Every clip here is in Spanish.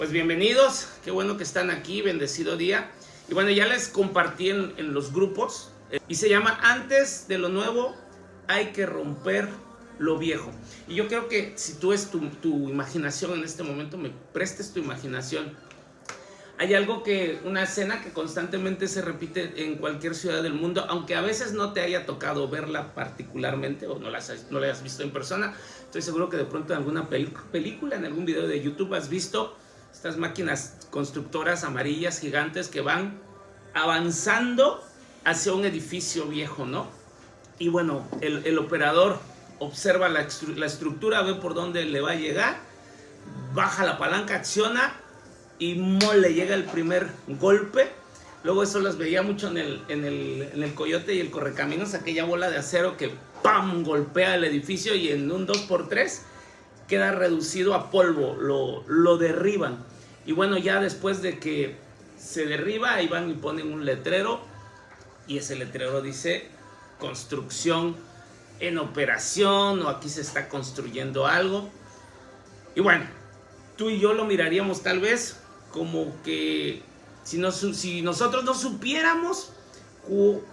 Pues bienvenidos, qué bueno que están aquí, bendecido día. Y bueno, ya les compartí en los grupos y se llama Antes de lo nuevo hay que romper lo viejo. Y yo creo que si tú es tu imaginación en este momento, me prestes tu imaginación. Hay algo una escena que constantemente se repite en cualquier ciudad del mundo, aunque a veces no te haya tocado verla particularmente o no la hayas visto en persona. Estoy seguro que de pronto en alguna película, en algún video de YouTube has visto estas máquinas constructoras amarillas gigantes que van avanzando hacia un edificio viejo, ¿no? Y bueno, el operador observa la estructura, ve por dónde le va a llegar, baja la palanca, acciona y le llega el primer golpe. Luego eso las veía mucho en el Coyote y el Correcaminos, aquella bola de acero que ¡pam! Golpea el edificio y en un 2x3 queda reducido a polvo, lo derriban. Y bueno, ya después de que se derriba, ahí van y ponen un letrero, y ese letrero dice construcción en operación, o aquí se está construyendo algo. Y bueno, tú y yo lo miraríamos tal vez como que si nosotros no supiéramos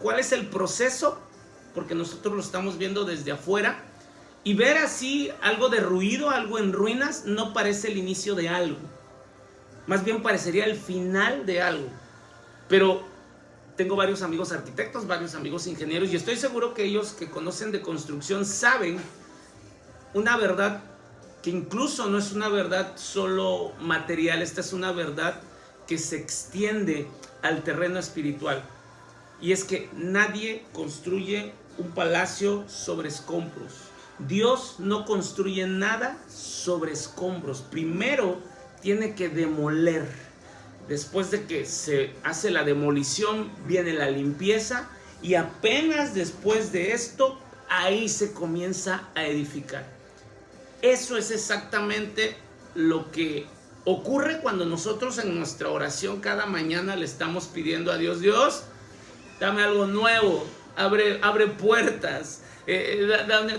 cuál es el proceso, porque nosotros lo estamos viendo desde afuera, y ver así algo de ruido, algo en ruinas, no parece el inicio de algo. Más bien parecería el final de algo. Pero tengo varios amigos arquitectos, varios amigos ingenieros, y estoy seguro que ellos que conocen de construcción saben una verdad que incluso no es una verdad solo material. Esta es una verdad que se extiende al terreno espiritual. Y es que nadie construye un palacio sobre escombros. Dios no construye nada sobre escombros. Primero tiene que demoler. Después de que se hace la demolición, viene la limpieza, y apenas después de esto, ahí se comienza a edificar. Eso es exactamente lo que ocurre cuando nosotros en nuestra oración cada mañana le estamos pidiendo a Dios: Dios, dame algo nuevo, abre puertas,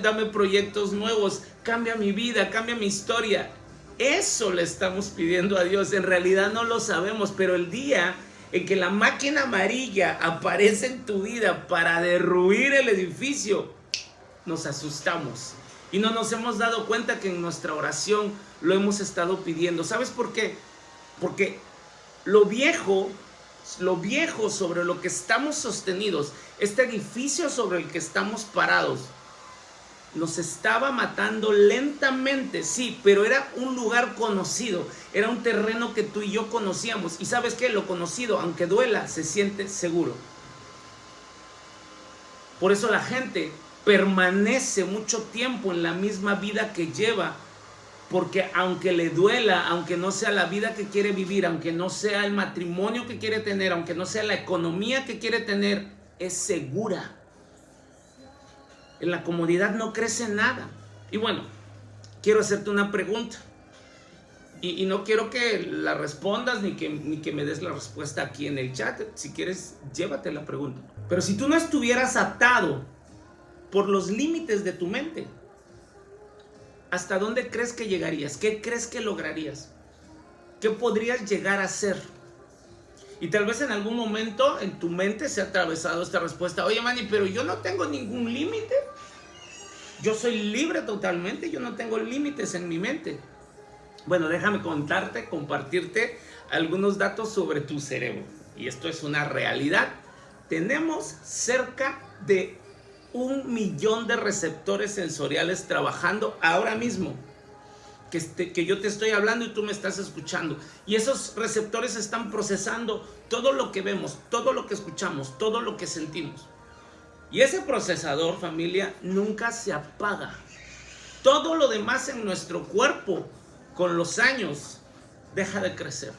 dame proyectos nuevos, cambia mi vida, cambia mi historia. Eso le estamos pidiendo a Dios. En realidad no lo sabemos, pero el día en que la máquina amarilla aparece en tu vida para derruir el edificio, nos asustamos y no nos hemos dado cuenta que en nuestra oración lo hemos estado pidiendo. ¿Sabes por qué? Porque lo viejo sobre lo que estamos sostenidos, este edificio sobre el que estamos parados, nos estaba matando lentamente, sí, pero era un lugar conocido, era un terreno que tú y yo conocíamos. Y ¿sabes qué? Lo conocido, aunque duela, se siente seguro. Por eso la gente permanece mucho tiempo en la misma vida que lleva, porque aunque le duela, aunque no sea la vida que quiere vivir, aunque no sea el matrimonio que quiere tener, aunque no sea la economía que quiere tener, es segura. En la comodidad no crece nada. Y bueno, quiero hacerte una pregunta. Y no quiero que la respondas ni que me des la respuesta aquí en el chat. Si quieres, llévate la pregunta. Pero si tú no estuvieras atado por los límites de tu mente, ¿hasta dónde crees que llegarías? ¿Qué crees que lograrías? ¿Qué podrías llegar a ser? Y tal vez en algún momento en tu mente se ha atravesado esta respuesta: oye, Manny, pero yo no tengo ningún límite. Yo soy libre totalmente, yo no tengo límites en mi mente. Bueno, déjame compartirte algunos datos sobre tu cerebro. Y esto es una realidad. Tenemos cerca de 1 millón de receptores sensoriales trabajando ahora mismo. Que yo te estoy hablando y tú me estás escuchando. Y esos receptores están procesando todo lo que vemos, todo lo que escuchamos, todo lo que sentimos. Y ese procesador, familia, nunca se apaga. Todo lo demás en nuestro cuerpo, con los años, deja de crecer.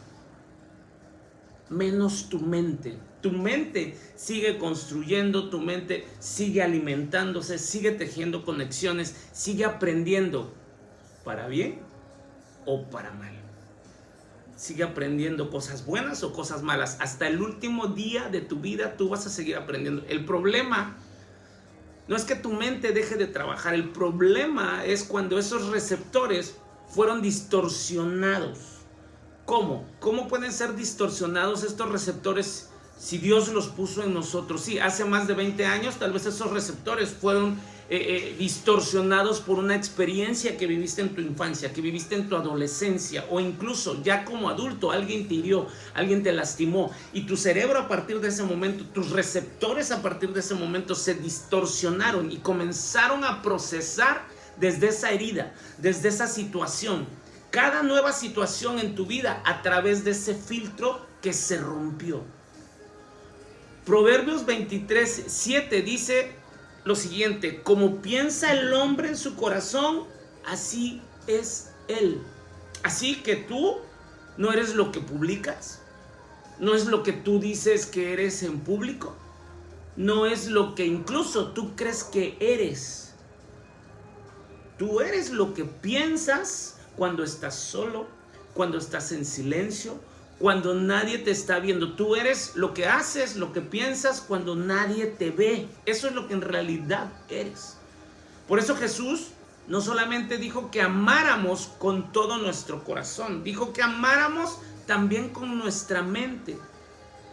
Menos tu mente. Tu mente sigue construyendo, tu mente sigue alimentándose, sigue tejiendo conexiones, sigue aprendiendo. ¿Para bien o para mal? Sigue aprendiendo cosas buenas o cosas malas. Hasta el último día de tu vida tú vas a seguir aprendiendo. El problema no es que tu mente deje de trabajar. El problema es cuando esos receptores fueron distorsionados ¿Cómo? ¿Cómo pueden ser distorsionados estos receptores si Dios los puso en nosotros? Sí, hace más de 20 años tal vez esos receptores fueron distorsionados por una experiencia que viviste en tu infancia, que viviste en tu adolescencia, o incluso ya como adulto alguien te hirió, alguien te lastimó, y tu cerebro a partir de ese momento, tus receptores a partir de ese momento se distorsionaron y comenzaron a procesar desde esa herida, desde esa situación, cada nueva situación en tu vida a través de ese filtro que se rompió. Proverbios 23:7 dice lo siguiente: como piensa el hombre en su corazón, así es él. Así que tú no eres lo que publicas, no es lo que tú dices que eres en público, no es lo que incluso tú crees que eres. Tú eres lo que piensas cuando estás solo, cuando estás en silencio, cuando nadie te está viendo. Tú eres lo que haces, lo que piensas cuando nadie te ve. Eso es lo que en realidad eres. Por eso Jesús no solamente dijo que amáramos con todo nuestro corazón, dijo que amáramos también con nuestra mente,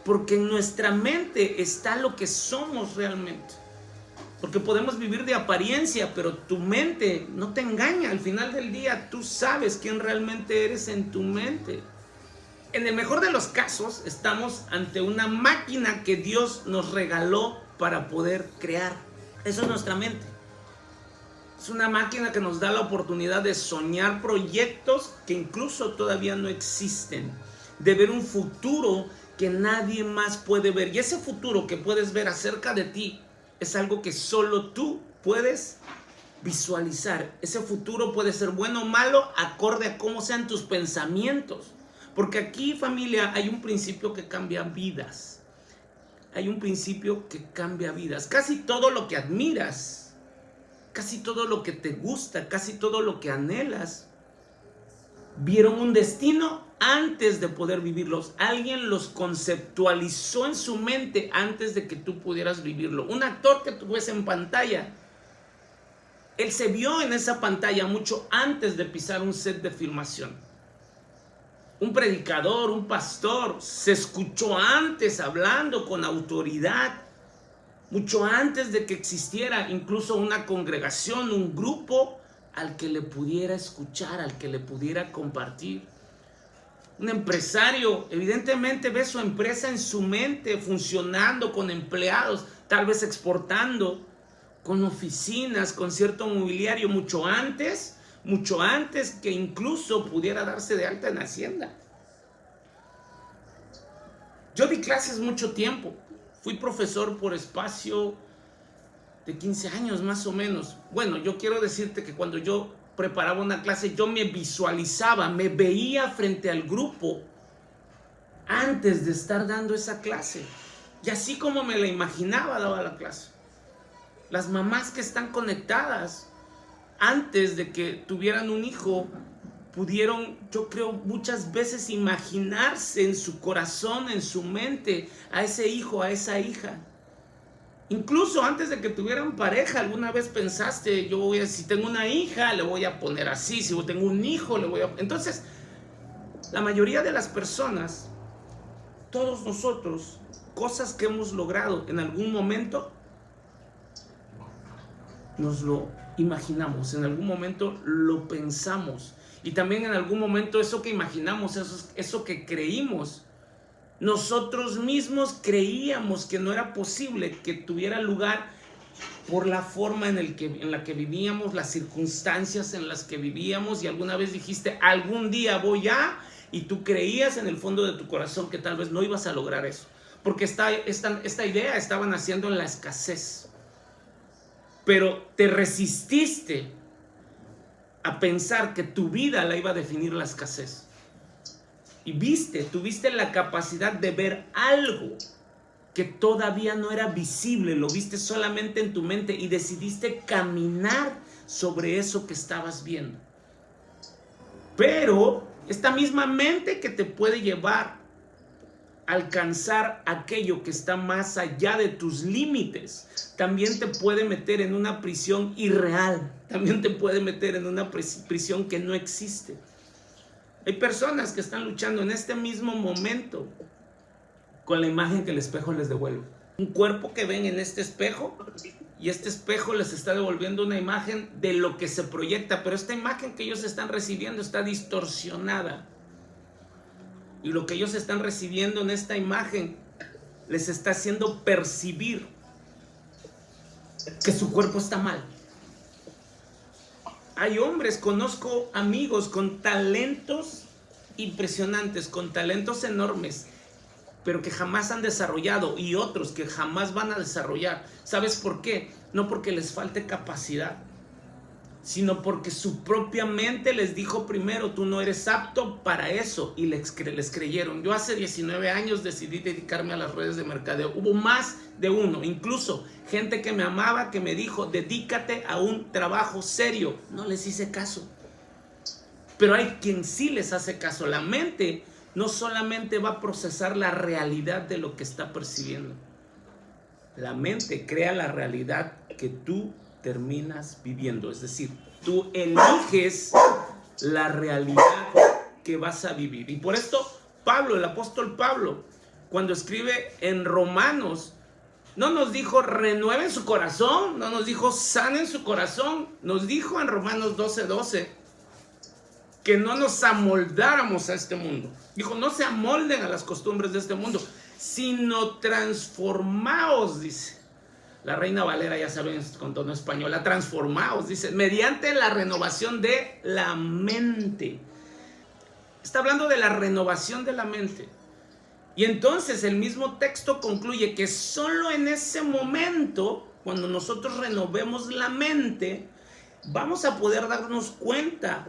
porque en nuestra mente está lo que somos realmente. Porque podemos vivir de apariencia, pero tu mente no te engaña. Al final del día tú sabes quién realmente eres en tu mente. En el mejor de los casos, estamos ante una máquina que Dios nos regaló para poder crear. Eso es nuestra mente. Es una máquina que nos da la oportunidad de soñar proyectos que incluso todavía no existen, de ver un futuro que nadie más puede ver. Y ese futuro que puedes ver acerca de ti es algo que solo tú puedes visualizar. Ese futuro puede ser bueno o malo, acorde a cómo sean tus pensamientos. Porque aquí, familia, hay un principio que cambia vidas. Hay un principio que cambia vidas. Casi todo lo que admiras, casi todo lo que te gusta, casi todo lo que anhelas, vieron un destino antes de poder vivirlos. Alguien los conceptualizó en su mente antes de que tú pudieras vivirlo. Un actor que tú ves en pantalla, él se vio en esa pantalla mucho antes de pisar un set de filmación. Un predicador, un pastor, se escuchó antes hablando con autoridad, mucho antes de que existiera incluso una congregación, un grupo al que le pudiera escuchar, al que le pudiera compartir. Un empresario evidentemente ve su empresa en su mente funcionando con empleados, tal vez exportando, con oficinas, con cierto mobiliario mucho antes que incluso pudiera darse de alta en Hacienda. Yo di clases mucho tiempo. Fui profesor por espacio de 15 años más o menos. Bueno, yo quiero decirte que cuando yo preparaba una clase, yo me visualizaba, me veía frente al grupo antes de estar dando esa clase. Y así como me la imaginaba, daba la clase. Las mamás que están conectadas, antes de que tuvieran un hijo, pudieron, yo creo, muchas veces imaginarse en su corazón, en su mente, a ese hijo, a esa hija. Incluso antes de que tuvieran pareja, alguna vez pensaste, si tengo una hija, le voy a poner así, si tengo un hijo, le voy a... Entonces, la mayoría de las personas, todos nosotros, cosas que hemos logrado en algún momento, nos lo imaginamos, en algún momento lo pensamos, y también en algún momento eso que imaginamos, eso que creímos, nosotros mismos creíamos que no era posible que tuviera lugar por la forma en la que vivíamos, las circunstancias en las que vivíamos. Y alguna vez dijiste, algún día voy a, y tú creías en el fondo de tu corazón que tal vez no ibas a lograr eso, porque esta idea estaba naciendo en la escasez. Pero te resististe a pensar que tu vida la iba a definir la escasez. Y tuviste la capacidad de ver algo que todavía no era visible, lo viste solamente en tu mente y decidiste caminar sobre eso que estabas viendo. Pero esta misma mente que te puede llevar a alcanzar aquello que está más allá de tus límites, también te puede meter en una prisión irreal, también te puede meter en una prisión que no existe. Hay personas que están luchando en este mismo momento con la imagen que el espejo les devuelve. Un cuerpo que ven en este espejo, y este espejo les está devolviendo una imagen de lo que se proyecta, pero esta imagen que ellos están recibiendo está distorsionada. Y lo que ellos están recibiendo en esta imagen les está haciendo percibir que su cuerpo está mal. Hay hombres, conozco amigos con talentos impresionantes, con talentos enormes, pero que jamás han desarrollado, y otros que jamás van a desarrollar. ¿Sabes por qué? No porque les falte capacidad, sino porque su propia mente les dijo primero: tú no eres apto para eso, y les creyeron. Yo hace 19 años decidí dedicarme a las redes de mercadeo. Hubo más de uno, incluso gente que me amaba, que me dijo: dedícate a un trabajo serio. No les hice caso. Pero hay quien sí les hace caso. La mente no solamente va a procesar la realidad de lo que está percibiendo. La mente crea la realidad que tú terminas viviendo. Es decir, tú eliges la realidad que vas a vivir. Y por esto Pablo, el apóstol Pablo, cuando escribe en Romanos, no nos dijo renueven su corazón, no nos dijo sanen su corazón. Nos dijo en Romanos 12:12 que no nos amoldáramos a este mundo. Dijo: no se amolden a las costumbres de este mundo, sino transformaos, dice. La Reina Valera, ya saben, con tono español, transformaos, dice, mediante la renovación de la mente. Está hablando de la renovación de la mente. Y entonces el mismo texto concluye que solo en ese momento, cuando nosotros renovemos la mente, vamos a poder darnos cuenta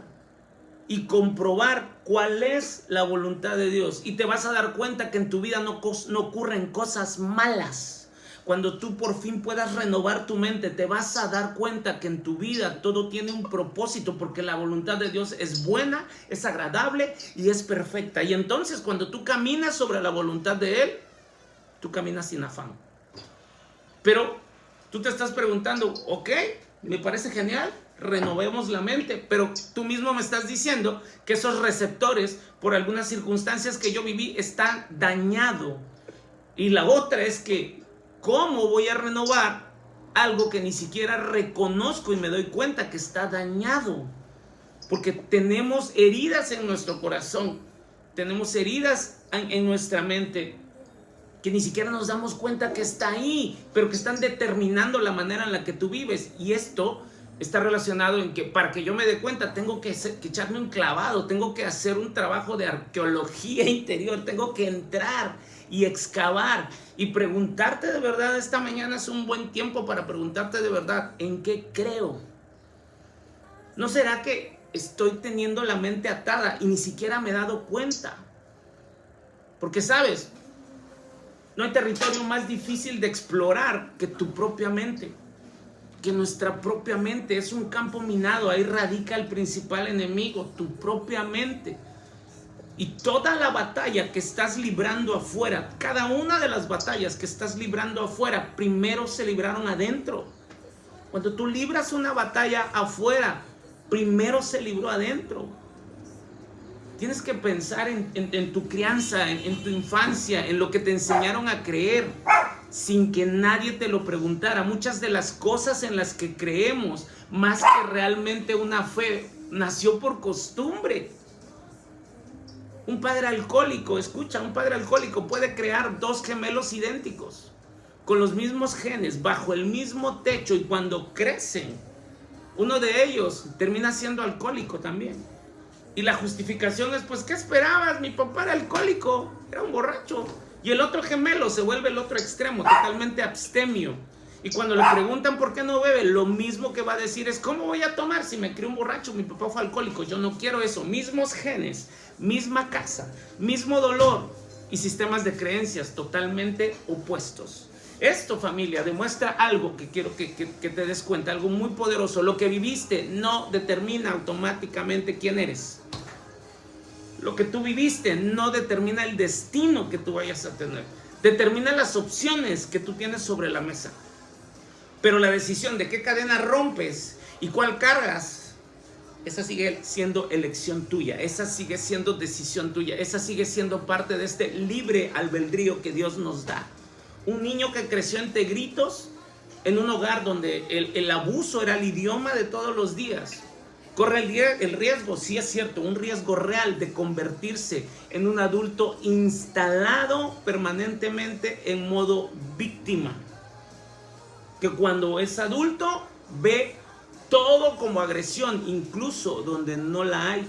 y comprobar cuál es la voluntad de Dios. Y te vas a dar cuenta que en tu vida no ocurren cosas malas. Cuando tú por fin puedas renovar tu mente, te vas a dar cuenta que en tu vida todo tiene un propósito, porque la voluntad de Dios es buena, es agradable y es perfecta. Y entonces cuando tú caminas sobre la voluntad de Él, tú caminas sin afán. Pero tú te estás preguntando: ok, me parece genial, renovemos la mente, pero tú mismo me estás diciendo que esos receptores, por algunas circunstancias que yo viví, están dañados. Y la otra es que, ¿cómo voy a renovar algo que ni siquiera reconozco y me doy cuenta que está dañado? Porque tenemos heridas en nuestro corazón, tenemos heridas en nuestra mente que ni siquiera nos damos cuenta que está ahí, pero que están determinando la manera en la que tú vives. Y esto está relacionado en que para que yo me dé cuenta tengo que echarme un clavado, tengo que hacer un trabajo de arqueología interior, tengo que entrar y excavar y preguntarte de verdad. Esta mañana es un buen tiempo para preguntarte de verdad: ¿en qué creo? ¿No será que estoy teniendo la mente atada y ni siquiera me he dado cuenta? Porque sabes, no hay territorio más difícil de explorar que tu propia mente, que nuestra propia mente. Es un campo minado, ahí radica el principal enemigo, tu propia mente. Y toda la batalla que estás librando afuera, cada una de las batallas que estás librando afuera, primero se libraron adentro. Cuando tú libras una batalla afuera, primero se libró adentro. Tienes que pensar en tu crianza, en tu infancia, en lo que te enseñaron a creer, sin que nadie te lo preguntara. Muchas de las cosas en las que creemos, más que realmente una fe, nació por costumbre. Un padre alcohólico, escucha, un padre alcohólico puede crear dos gemelos idénticos, con los mismos genes, bajo el mismo techo, y cuando crecen, uno de ellos termina siendo alcohólico también. Y la justificación es: pues, ¿qué esperabas? Mi papá era alcohólico, era un borracho. Y el otro gemelo se vuelve el otro extremo, totalmente abstemio. Y cuando le preguntan por qué no bebe, lo mismo que va a decir es: ¿cómo voy a tomar si me crié un borracho? Mi papá fue alcohólico, yo no quiero eso. Mismos genes, misma casa, mismo dolor y sistemas de creencias totalmente opuestos. Esto, familia, demuestra algo que quiero que te des cuenta, algo muy poderoso. Lo que viviste no determina automáticamente quién eres. Lo que tú viviste no determina el destino que tú vayas a tener. Determina las opciones que tú tienes sobre la mesa. Pero la decisión de qué cadena rompes y cuál cargas esa sigue siendo elección tuya, esa sigue siendo decisión tuya, esa sigue siendo parte de este libre albedrío que Dios nos da. Un niño que creció entre gritos en un hogar donde el abuso era el idioma de todos los días, corre el riesgo, sí es cierto, un riesgo real de convertirse en un adulto instalado permanentemente en modo víctima, que cuando es adulto ve todo como agresión, incluso donde no la hay.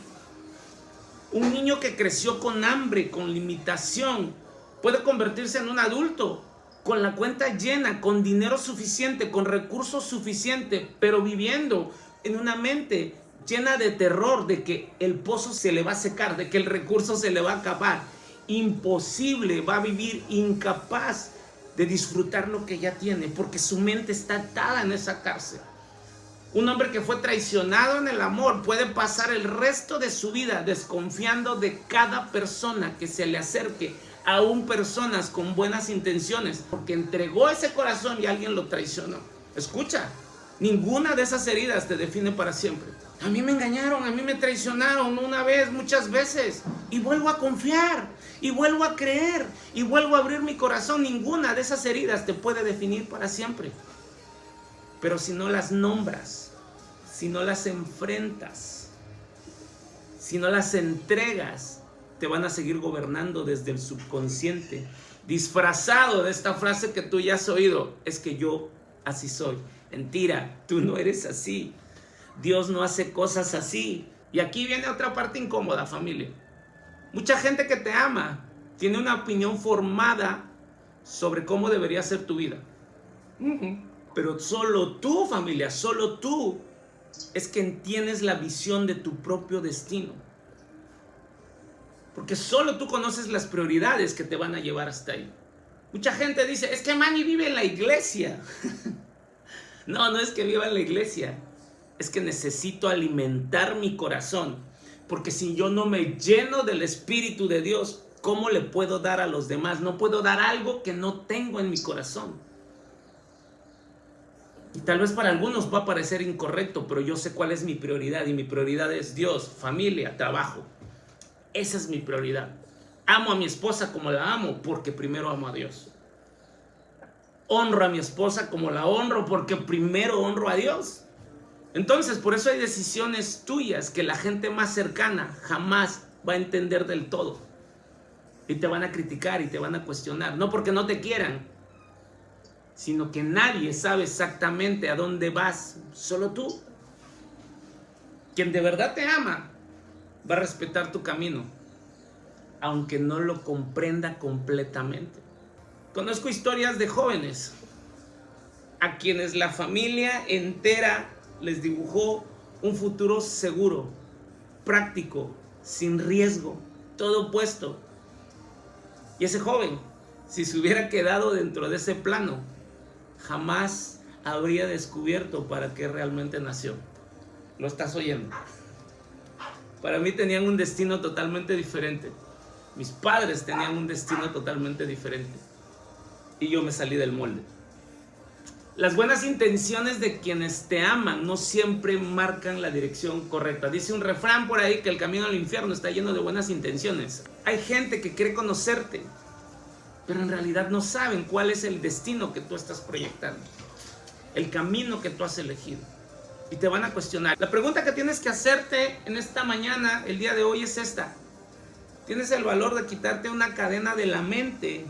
Un niño que creció con hambre, con limitación, puede convertirse en un adulto con la cuenta llena, con dinero suficiente, con recursos suficientes, pero viviendo en una mente llena de terror de que el pozo se le va a secar, de que el recurso se le va a acabar. Imposible, va a vivir incapaz de disfrutar lo que ya tiene, porque su mente está atada en esa cárcel. Un hombre que fue traicionado en el amor puede pasar el resto de su vida desconfiando de cada persona que se le acerque, aún personas con buenas intenciones, porque entregó ese corazón y alguien lo traicionó. Escucha, ninguna de esas heridas te define para siempre. A mí me engañaron, a mí me traicionaron una vez, muchas veces, y vuelvo a confiar, y vuelvo a creer, y vuelvo a abrir mi corazón. Ninguna de esas heridas te puede definir para siempre. Pero si no las nombras, si no las enfrentas, si no las entregas, te van a seguir gobernando desde el subconsciente, disfrazado de esta frase que tú ya has oído: es que yo así soy. Mentira, tú no eres así. Dios no hace cosas así. Y aquí viene otra parte incómoda, familia. Mucha gente que te ama tiene una opinión formada sobre cómo debería ser tu vida. Pero solo tú, familia, solo tú es quien tienes la visión de tu propio destino. Porque solo tú conoces las prioridades que te van a llevar hasta ahí. Mucha gente dice: es que Manny vive en la iglesia. No, no es que viva en la iglesia. Es que necesito alimentar mi corazón. Porque si yo no me lleno del Espíritu de Dios, ¿cómo le puedo dar a los demás? No puedo dar algo que no tengo en mi corazón. Y tal vez para algunos va a parecer incorrecto, pero yo sé cuál es mi prioridad. Y mi prioridad es Dios, familia, trabajo. Esa es mi prioridad. Amo a mi esposa como la amo, porque primero amo a Dios. Honro a mi esposa como la honro, porque primero honro a Dios. Entonces, por eso hay decisiones tuyas que la gente más cercana jamás va a entender del todo. Y te van a criticar y te van a cuestionar. No porque no te quieran, sino que nadie sabe exactamente a dónde vas, solo tú. Quien de verdad te ama va a respetar tu camino, aunque no lo comprenda completamente. Conozco historias de jóvenes a quienes la familia entera les dibujó un futuro seguro, práctico, sin riesgo, todo puesto. Y ese joven, si se hubiera quedado dentro de ese plano, jamás habría descubierto para qué realmente nació. ¿Lo estás oyendo? Para mí tenían un destino totalmente diferente. Mis padres tenían un destino totalmente diferente. Y yo me salí del molde. Las buenas intenciones de quienes te aman no siempre marcan la dirección correcta. Dice un refrán por ahí que el camino al infierno está lleno de buenas intenciones. Hay gente que quiere conocerte, pero en realidad no saben cuál es el destino que tú estás proyectando, el camino que tú has elegido. Y te van a cuestionar. La pregunta que tienes que hacerte en esta mañana, el día de hoy, es esta: ¿tienes el valor de quitarte una cadena de la mente?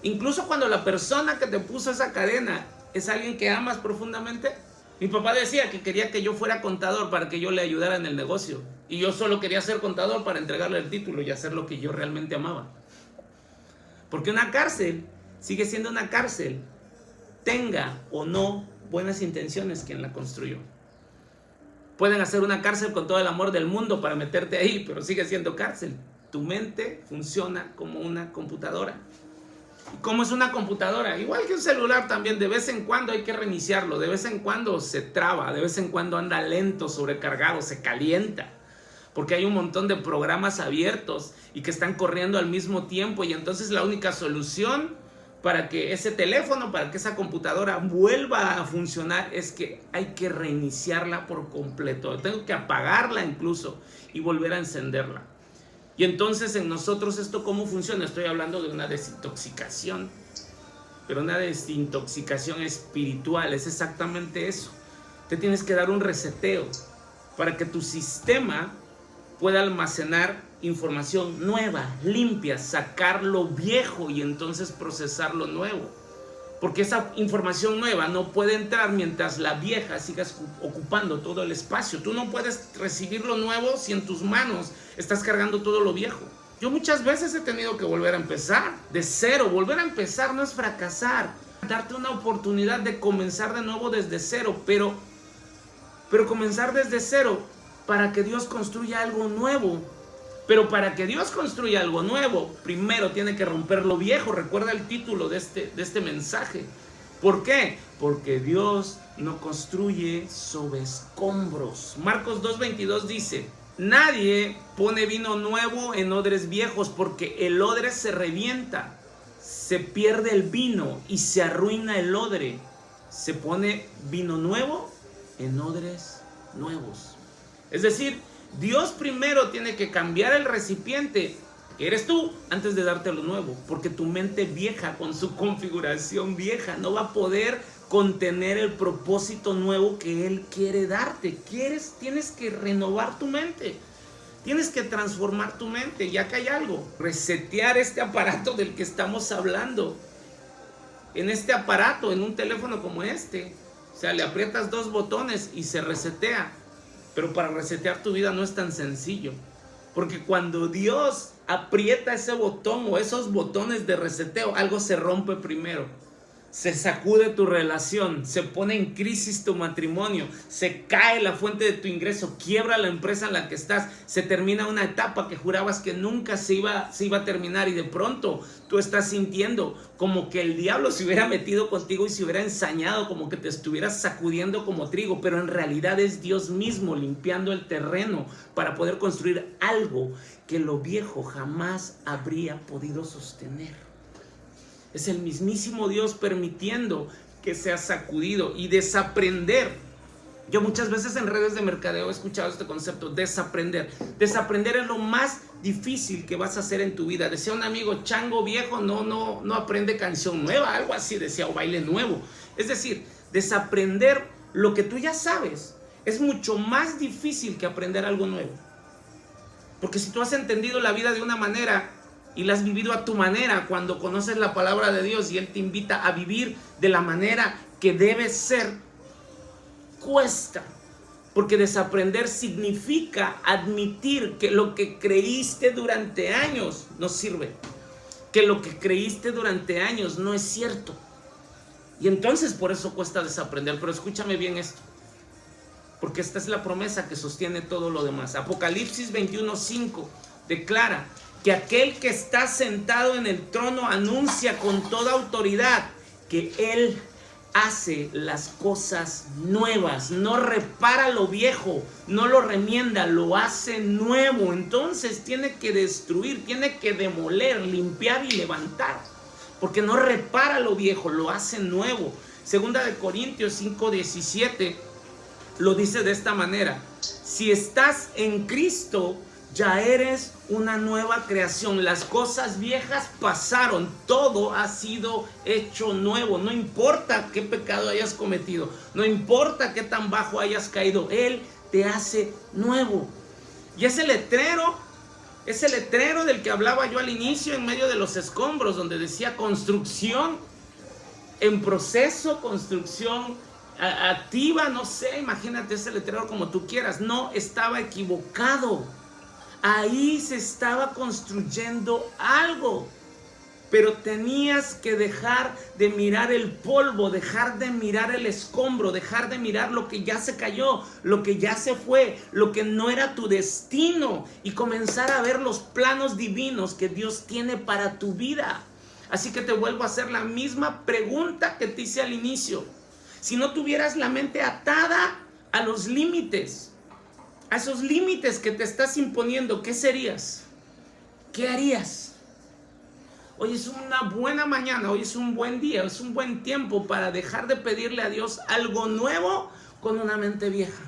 Incluso cuando la persona que te puso esa cadena es alguien que amas profundamente. Mi papá decía que quería que yo fuera contador para que yo le ayudara en el negocio. Y yo solo quería ser contador para entregarle el título y hacer lo que yo realmente amaba. Porque una cárcel sigue siendo una cárcel, tenga o no buenas intenciones quien la construyó. Pueden hacer una cárcel con todo el amor del mundo para meterte ahí, pero sigue siendo cárcel. Tu mente funciona como una computadora. ¿Y cómo es una computadora? Igual que un celular también, de vez en cuando hay que reiniciarlo, de vez en cuando se traba, de vez en cuando anda lento, sobrecargado, se calienta. Porque hay un montón de programas abiertos y que están corriendo al mismo tiempo, y entonces la única solución para que ese teléfono, para que esa computadora vuelva a funcionar, es que hay que reiniciarla por completo. Tengo que apagarla incluso y volver a encenderla. Y entonces en nosotros esto ¿cómo funciona? Estoy hablando de una desintoxicación, pero una desintoxicación espiritual. Es exactamente eso. Te tienes que dar un reseteo para que tu sistema pueda almacenar información nueva, limpia, sacar lo viejo y entonces procesar lo nuevo. Porque esa información nueva no puede entrar mientras la vieja siga ocupando todo el espacio. Tú no puedes recibir lo nuevo si en tus manos estás cargando todo lo viejo. Yo muchas veces he tenido que volver a empezar de cero. Volver a empezar no es fracasar. Darte una oportunidad de comenzar de nuevo desde cero, pero comenzar desde cero para que Dios construya algo nuevo. Pero para que Dios construya algo nuevo, primero tiene que romper lo viejo. Recuerda el título de este mensaje. ¿Por qué? Porque Dios no construye sobre escombros. Marcos 2:22 dice: nadie pone vino nuevo en odres viejos, porque el odre se revienta, se pierde el vino y se arruina el odre. Se pone vino nuevo en odres nuevos. Es decir, Dios primero tiene que cambiar el recipiente, que eres tú, antes de darte lo nuevo. Porque tu mente vieja, con su configuración vieja, no va a poder contener el propósito nuevo que Él quiere darte. Tienes que renovar tu mente. Tienes que transformar tu mente. Y acá hay algo. Resetear este aparato del que estamos hablando. En este aparato, en un teléfono como este, o sea, le aprietas 2 botones y se resetea. Pero para resetear tu vida no es tan sencillo. Porque cuando Dios aprieta ese botón o esos botones de reseteo, algo se rompe primero. Se sacude tu relación, se pone en crisis tu matrimonio, se cae la fuente de tu ingreso, quiebra la empresa en la que estás, se termina una etapa que jurabas que nunca se iba a terminar, y de pronto tú estás sintiendo como que el diablo se hubiera metido contigo y se hubiera ensañado, como que te estuvieras sacudiendo como trigo, pero en realidad es Dios mismo limpiando el terreno para poder construir algo que lo viejo jamás habría podido sostener. Es el mismísimo Dios permitiendo que sea sacudido y desaprender. Yo muchas veces en redes de mercadeo he escuchado este concepto, desaprender. Desaprender es lo más difícil que vas a hacer en tu vida. Decía un amigo, chango viejo no aprende canción nueva, algo así decía, o baile nuevo. Es decir, desaprender lo que tú ya sabes es mucho más difícil que aprender algo nuevo. Porque si tú has entendido la vida de una manera y la has vivido a tu manera, cuando conoces la palabra de Dios y Él te invita a vivir de la manera que debe ser, cuesta. Porque desaprender significa admitir que lo que creíste durante años no sirve. Que lo que creíste durante años no es cierto. Y entonces por eso cuesta desaprender. Pero escúchame bien esto, porque esta es la promesa que sostiene todo lo demás. Apocalipsis 21:5 declara que aquel que está sentado en el trono anuncia con toda autoridad que Él hace las cosas nuevas, no repara lo viejo, no lo remienda, lo hace nuevo. Entonces tiene que destruir, tiene que demoler, limpiar y levantar, porque no repara lo viejo, lo hace nuevo. Segunda de Corintios 5:17 lo dice de esta manera: si estás en Cristo, ya eres una nueva creación. Las cosas viejas pasaron, todo ha sido hecho nuevo. No importa qué pecado hayas cometido, no importa qué tan bajo hayas caído, Él te hace nuevo. Y ese letrero del que hablaba yo al inicio, en medio de los escombros, donde decía construcción en proceso, construcción activa, no sé, imagínate ese letrero como tú quieras, no estaba equivocado. Ahí se estaba construyendo algo, pero tenías que dejar de mirar el polvo, dejar de mirar el escombro, dejar de mirar lo que ya se cayó, lo que ya se fue, lo que no era tu destino, y comenzar a ver los planos divinos que Dios tiene para tu vida. Así que te vuelvo a hacer la misma pregunta que te hice al inicio. Si no tuvieras la mente atada a los límites, a esos límites que te estás imponiendo, ¿qué serías? ¿Qué harías? Hoy es una buena mañana, hoy es un buen día, es un buen tiempo para dejar de pedirle a Dios algo nuevo con una mente vieja.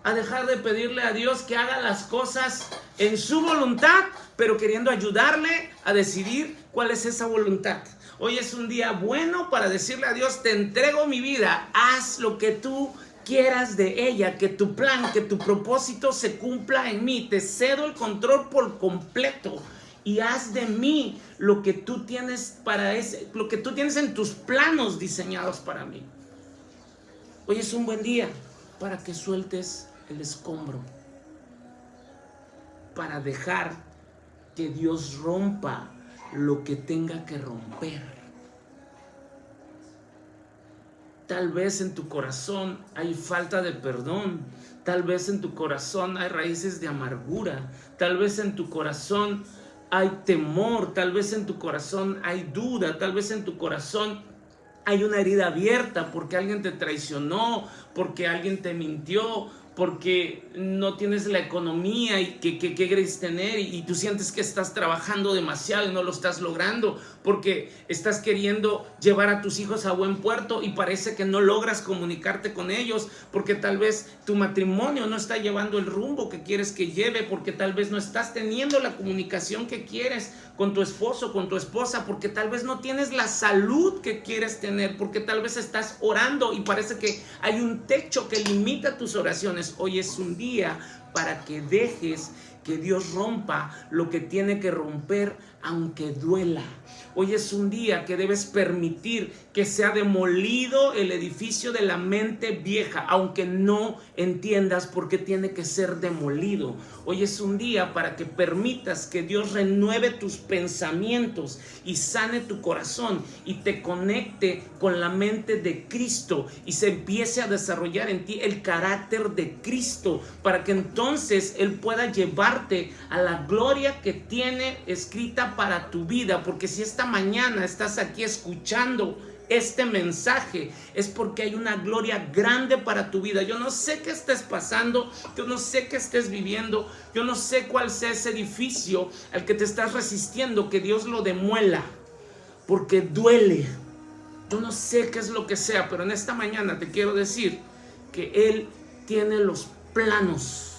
A dejar de pedirle a Dios que haga las cosas en su voluntad, pero queriendo ayudarle a decidir cuál es esa voluntad. Hoy es un día bueno para decirle a Dios, te entrego mi vida, haz lo que tú quieras de ella, que tu plan, que tu propósito se cumpla en mí, te cedo el control por completo y haz de mí lo que tú tienes lo que tú tienes en tus planos diseñados para mí. Hoy es un buen día para que sueltes el escombro, para dejar que Dios rompa lo que tenga que romper. Tal vez en tu corazón hay falta de perdón, tal vez en tu corazón hay raíces de amargura, tal vez en tu corazón hay temor, tal vez en tu corazón hay duda, tal vez en tu corazón hay una herida abierta porque alguien te traicionó, porque alguien te mintió, porque no tienes la economía y que quieres tener y tú sientes que estás trabajando demasiado y no lo estás logrando, porque estás queriendo llevar a tus hijos a buen puerto y parece que no logras comunicarte con ellos, porque tal vez tu matrimonio no está llevando el rumbo que quieres que lleve, porque tal vez no estás teniendo la comunicación que quieres con tu esposo, con tu esposa, porque tal vez no tienes la salud que quieres tener, porque tal vez estás orando y parece que hay un techo que limita tus oraciones. Hoy es un día para que dejes que Dios rompa lo que tiene que romper, aunque duela. Hoy es un día que debes permitir que sea demolido el edificio de la mente vieja, aunque no entiendas por qué tiene que ser demolido. Hoy es un día para que permitas que Dios renueve tus pensamientos y sane tu corazón y te conecte con la mente de Cristo y se empiece a desarrollar en ti el carácter de Cristo, para que entonces Él pueda llevarte a la gloria que tiene escrita para tu vida. Porque si esta mañana estás aquí escuchando este mensaje, es porque hay una gloria grande para tu vida. Yo no sé qué estés pasando, yo no sé qué estés viviendo, yo no sé cuál sea ese edificio al que te estás resistiendo, que Dios lo demuela, porque duele. Yo no sé qué es lo que sea, pero en esta mañana te quiero decir que Él tiene los planos,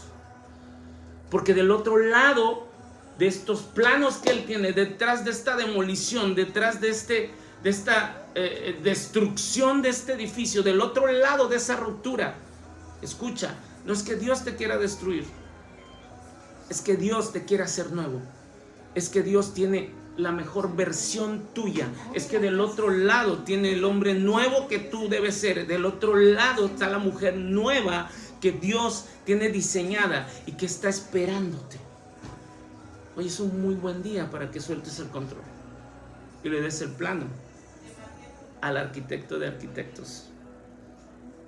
porque del otro lado de estos planos que Él tiene, detrás de esta demolición, detrás de esta destrucción de este edificio, del otro lado de esa ruptura, escucha, no es que Dios te quiera destruir, es que Dios te quiere hacer nuevo, es que Dios tiene la mejor versión tuya, es que del otro lado tiene el hombre nuevo que tú debes ser, del otro lado está la mujer nueva que Dios tiene diseñada y que está esperándote. Hoy es un muy buen día para que sueltes el control y le des el plano al arquitecto de arquitectos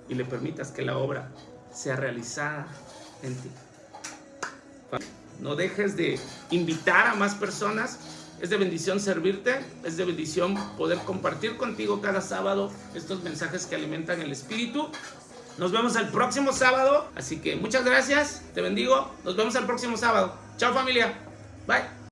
y le permitas que la obra sea realizada en ti. No dejes de invitar a más personas. Es de bendición servirte, es de bendición poder compartir contigo cada sábado estos mensajes que alimentan el espíritu. Nos vemos el próximo sábado, así que muchas gracias, te bendigo, nos vemos el próximo sábado. Chao familia, bye.